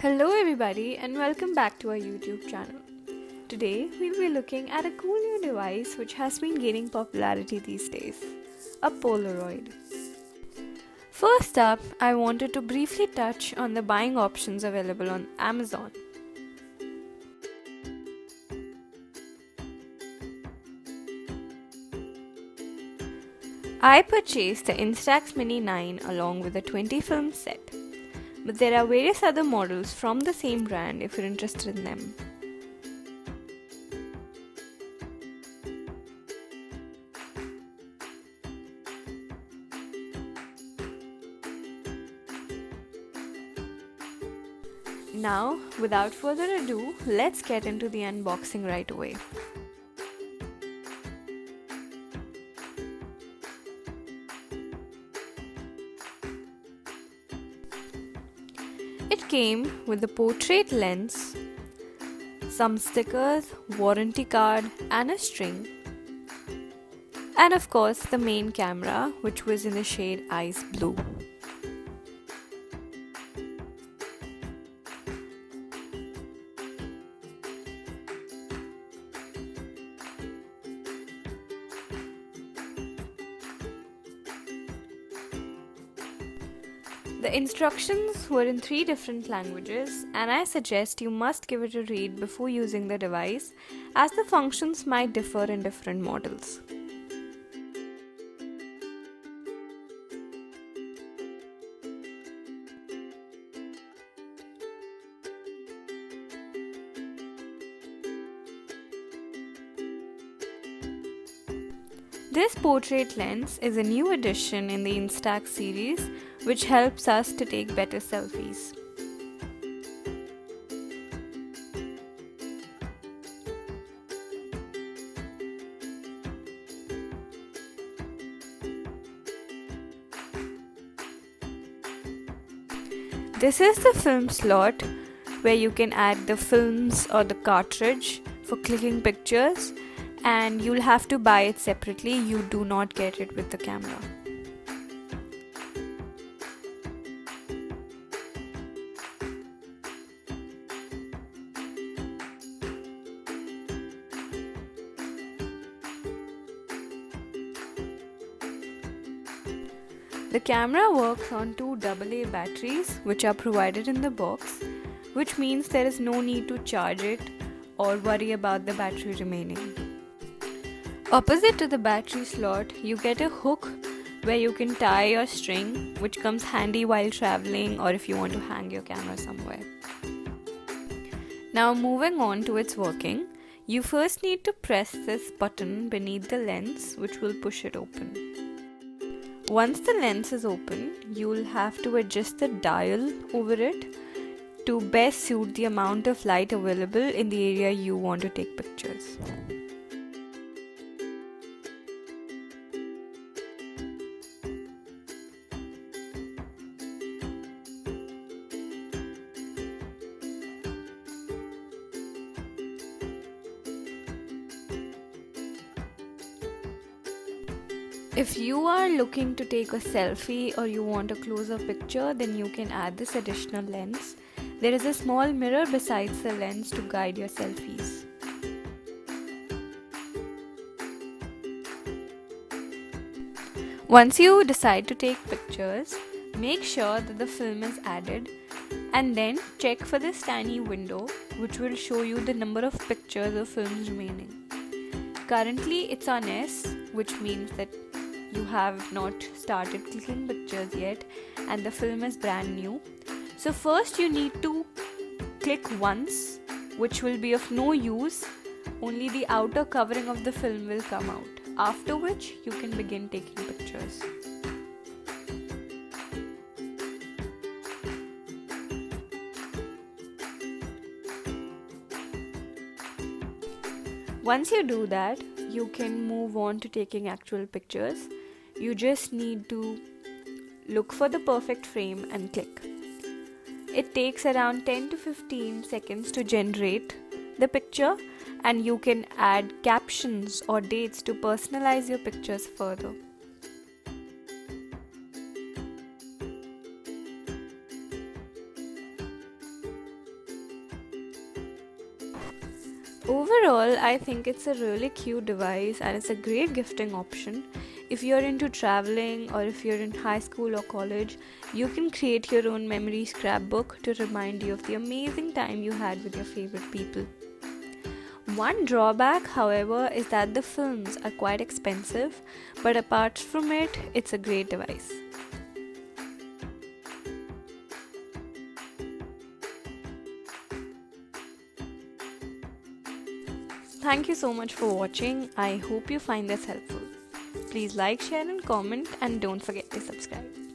Hello everybody and welcome back to our YouTube channel. Today we'll be looking at a cool new device which has been gaining popularity these days, a Polaroid. First up, I wanted to briefly touch on the buying options available on Amazon. I purchased the Instax Mini 9 along with a 20 film set. But there are various other models from the same brand if you're interested in them. Now, without further ado, let's get into the unboxing right away. It came with the portrait lens, some stickers, warranty card and a string. And of course the main camera, which was in the shade ice blue. The instructions were in 3 different languages, and I suggest you must give it a read before using the device, as the functions might differ in different models. This portrait lens is a new addition in the Instax series, which helps us to take better selfies. This is the film slot where you can add the films or the cartridge for clicking pictures, and you'll have to buy it separately. You do not get it with the camera. The camera works on 2 AA batteries which are provided in the box, which means there is no need to charge it or worry about the battery remaining. Opposite to the battery slot, you get a hook where you can tie your string, which comes handy while traveling or if you want to hang your camera somewhere. Now moving on to its working, you first need to press this button beneath the lens, which will push it open. Once the lens is open, you will have to adjust the dial over it to best suit the amount of light available in the area you want to take pictures. If you are looking to take a selfie or you want a closer picture, then you can add this additional lens. There is a small mirror besides the lens to guide your selfies. Once you decide to take pictures, make sure that the film is added and then check for this tiny window which will show you the number of pictures or films remaining. Currently it's on S, which means that you have not started clicking pictures yet and the film is brand new. So first you need to click once, which will be of no use. Only the outer covering of the film will come out, after which you can begin taking pictures. Once you do that, you can move on to taking actual pictures. You just need to look for the perfect frame and click. It takes around 10 to 15 seconds to generate the picture, and you can add captions or dates to personalize your pictures further. Overall, I think it's a really cute device and it's a great gifting option. If you're into traveling or if you're in high school or college, you can create your own memory scrapbook to remind you of the amazing time you had with your favorite people. One drawback, however, is that the films are quite expensive, but apart from it, it's a great device. Thank you so much for watching. I hope you find this helpful. Please like, share and comment, and don't forget to subscribe.